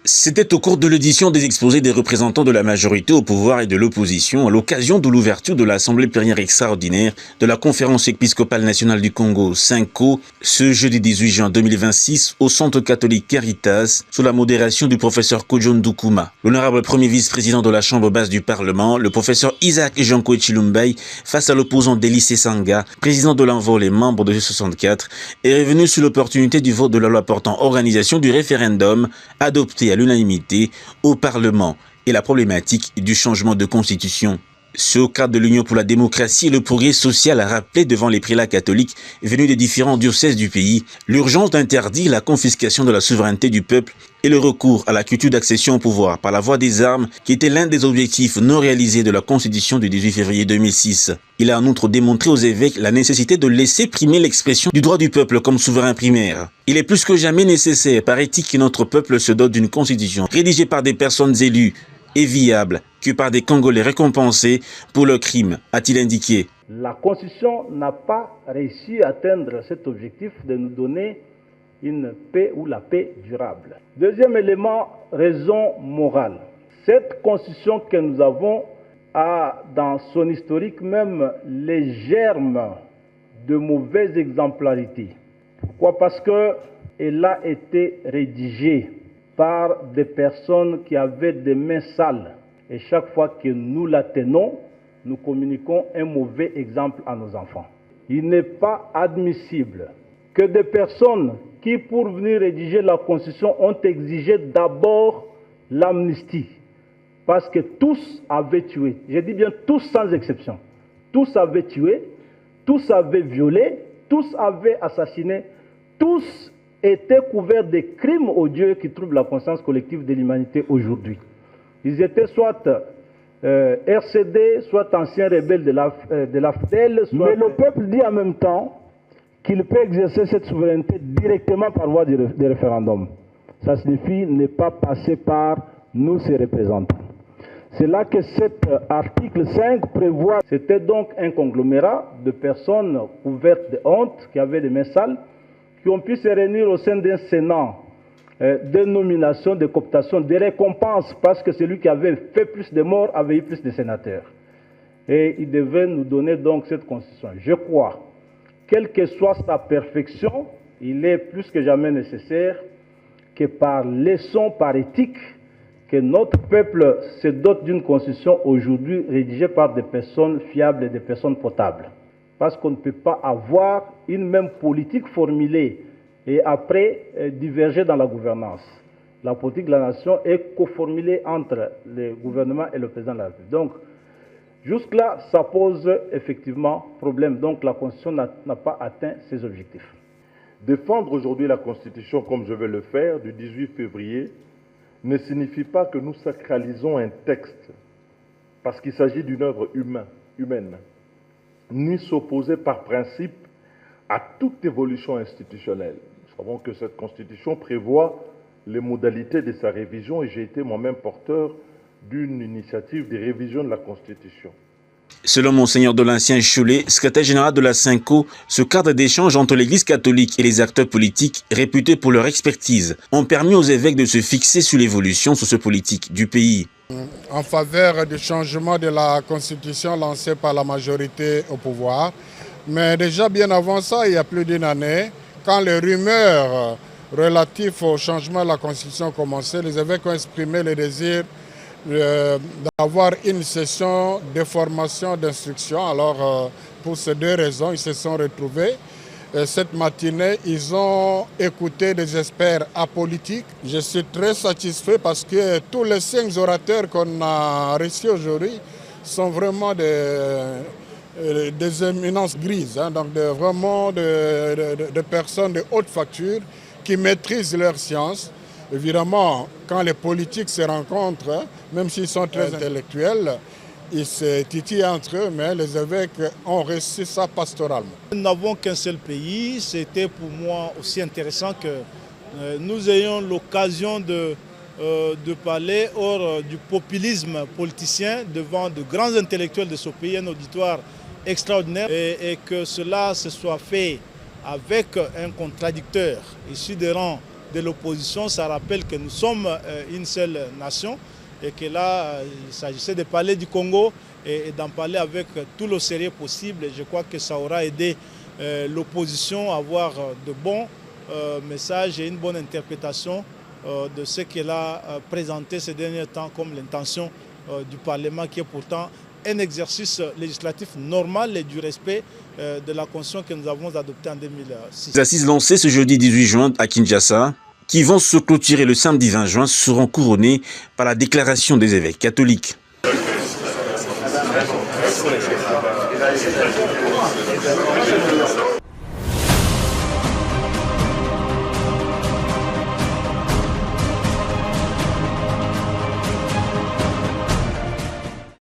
C'était au cours de l'audition des exposés des représentants de la majorité au pouvoir et de l'opposition à l'occasion de l'ouverture de l'Assemblée plénière extraordinaire de la Conférence épiscopale nationale du Congo, CENCO, ce jeudi 18 juin 2026 au Centre catholique Caritas, sous la modération du professeur Kojo Ndoukouma. L'honorable premier vice-président de la Chambre basse du Parlement, le professeur Isaac Janko Chilumbay, face à l'opposant Délice Sanga, président de l'Envol et membre de G64, est revenu sur l'opportunité du vote de la loi portant organisation du référendum adopté à l'unanimité au Parlement et la problématique du changement de constitution. Ce cadre de l'Union pour la démocratie et le progrès social a rappelé devant les prélats catholiques venus des différents diocèses du pays l'urgence d'interdire la confiscation de la souveraineté du peuple et le recours à la culture d'accession au pouvoir par la voie des armes qui était l'un des objectifs non réalisés de la Constitution du 18 février 2006. Il a en outre démontré aux évêques la nécessité de laisser primer l'expression du droit du peuple comme souverain primaire. Il est plus que jamais nécessaire par éthique que notre peuple se dote d'une constitution rédigée par des personnes élues et viable que par des Congolais récompensés pour leurs crimes, a-t-il indiqué. La Constitution n'a pas réussi à atteindre cet objectif de nous donner une paix ou la paix durable. Deuxième élément, raison morale. Cette Constitution que nous avons a dans son historique même les germes de mauvaise exemplarité. Pourquoi? Parce qu'elle a été rédigée par des personnes qui avaient des mains sales. Et chaque fois que nous la tenons, nous communiquons un mauvais exemple à nos enfants. Il n'est pas admissible que des personnes qui, pour venir rédiger la Constitution, ont exigé d'abord l'amnistie. Parce que tous avaient tué. Je dis bien tous sans exception. Tous avaient tué, tous avaient violé, tous avaient assassiné, tous étaient couverts des crimes odieux qui troublent la conscience collective de l'humanité aujourd'hui. Ils étaient soit RCD, soit anciens rebelles de la FDL. Mais le peuple dit en même temps qu'il peut exercer cette souveraineté directement par voie de référendum. Ça signifie ne pas passer par nous, ses représentants. C'est là que cet article 5 prévoit. C'était donc un conglomérat de personnes couvertes de honte, qui avaient des mains sales, qui ont pu se réunir au sein d'un Sénat de nomination, de cooptation, de récompenses, parce que celui qui avait fait plus de morts avait eu plus de sénateurs. Et il devait nous donner donc cette constitution. Je crois, quelle que soit sa perfection, il est plus que jamais nécessaire que par leçon, par éthique, que notre peuple se dote d'une constitution aujourd'hui rédigée par des personnes fiables et des personnes potables. Parce qu'on ne peut pas avoir une même politique formulée et après diverger dans la gouvernance. La politique de la nation est co-formulée entre le gouvernement et le président de la République. Donc, jusque-là, ça pose effectivement problème. Donc, la Constitution n'a pas atteint ses objectifs. Défendre aujourd'hui la Constitution comme je vais le faire du 18 février ne signifie pas que nous sacralisons un texte parce qu'il s'agit d'une œuvre humaine, ni s'opposer par principe à toute évolution institutionnelle. Nous savons que cette Constitution prévoit les modalités de sa révision et j'ai été moi-même porteur d'une initiative de révision de la Constitution. Selon Monseigneur Dolancien Choulet, secrétaire général de la CENCO, ce cadre d'échange entre l'Église catholique et les acteurs politiques, réputés pour leur expertise, ont permis aux évêques de se fixer sur l'évolution sociopolitique du pays. En faveur du changement de la Constitution lancée par la majorité au pouvoir, mais déjà bien avant ça, il y a plus d'une année, quand les rumeurs relatives au changement de la Constitution commençaient, les évêques ont exprimé le désir d'avoir une session de formation, d'instruction. Alors, pour ces deux raisons, ils se sont retrouvés. Cette matinée, ils ont écouté des experts apolitiques. Je suis très satisfait parce que tous les 5 orateurs qu'on a reçus aujourd'hui sont vraiment des éminences grises, hein, donc vraiment de personnes de haute facture qui maîtrisent leur science. Évidemment, quand les politiques se rencontrent, même s'ils sont très intellectuels, ils se titillent entre eux, mais les évêques ont reçu ça pastoralement. Nous n'avons qu'un seul pays. C'était pour moi aussi intéressant que nous ayons l'occasion de parler hors du populisme politicien devant de grands intellectuels de ce pays, un auditoire extraordinaire, et que cela se soit fait avec un contradicteur issu des rangs de l'opposition, ça rappelle que nous sommes une seule nation et que là, il s'agissait de parler du Congo et d'en parler avec tout le sérieux possible. Et je crois que ça aura aidé l'opposition à avoir de bons messages et une bonne interprétation de ce qu'elle a présenté ces derniers temps comme l'intention du Parlement, qui est pourtant un exercice législatif normal et du respect de la Constitution que nous avons adoptée en 2006. Les assises lancées ce jeudi 18 juin à Kinshasa, qui vont se clôturer le samedi 20 juin, seront couronnées par la déclaration des évêques catholiques.